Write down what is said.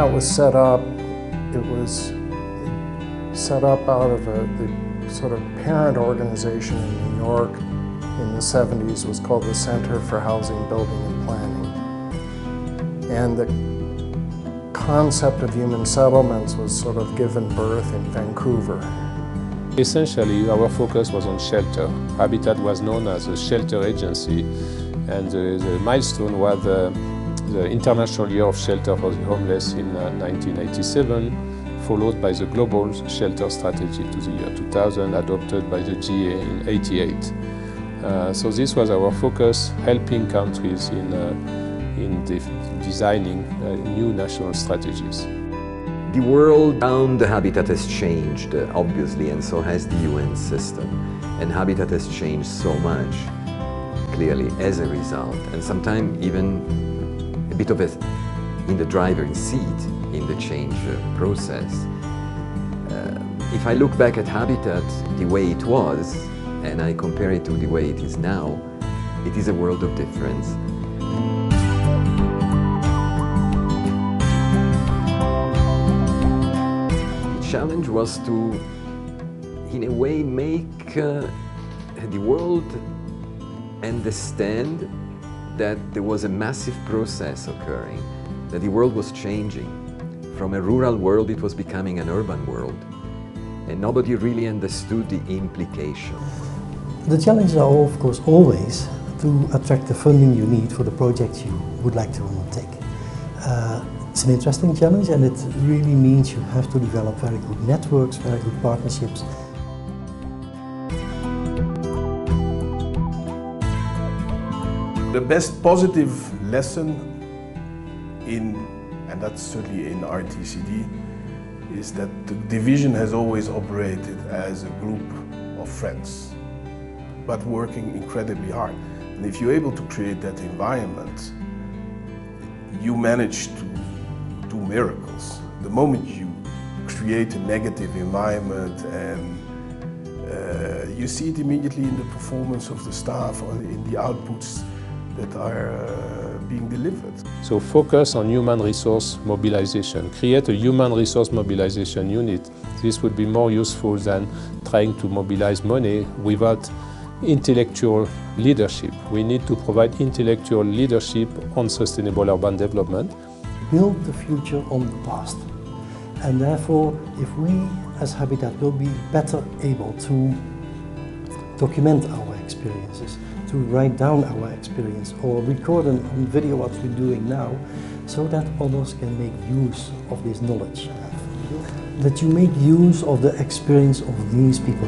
how it was set up, it was set up out of the sort of parent organization in New York in the 70s was called the Center for Housing, Building and Planning. And the concept of human settlements was sort of given birth in Vancouver. Essentially, our focus was on shelter. Habitat was known as a shelter agency, and the milestone was the International Year of Shelter for the Homeless in 1987, followed by the Global Shelter Strategy to the year 2000, adopted by the GA in 1988. So this was our focus, helping countries in designing new national strategies. The world around the Habitat has changed, obviously, and so has the UN system. And Habitat has changed so much, clearly, as a result. And sometimes even a bit of it in the driver's seat in the change process. If I look back at Habitat the way it was, and I compare it to the way it is now, it is a world of difference. The challenge was to, in a way, make the world understand that there was a massive process occurring, that the world was changing. From a rural world, it was becoming an urban world, and nobody really understood the implication. The challenges are, of course, always to attract the funding you need for the projects you would like to undertake. It's an interesting challenge, and it really means you have to develop very good networks, very good partnerships. The best positive lesson and that's certainly in RTCD, is that the division has always operated as a group of friends, but working incredibly hard. And if you're able to create that environment, you manage to do miracles. The moment you create a negative environment, and you see it immediately in the performance of the staff or in the outputs that are being delivered. So focus on human resource mobilization. Create a human resource mobilization unit. This would be more useful than trying to mobilize money without intellectual leadership. We need to provide intellectual leadership on sustainable urban development. Build the future on the past. And therefore, if we as Habitat will be better able to document our experiences, to write down our experience or record on video what we're doing now, so that others can make use of this knowledge. That you make use of the experience of these people.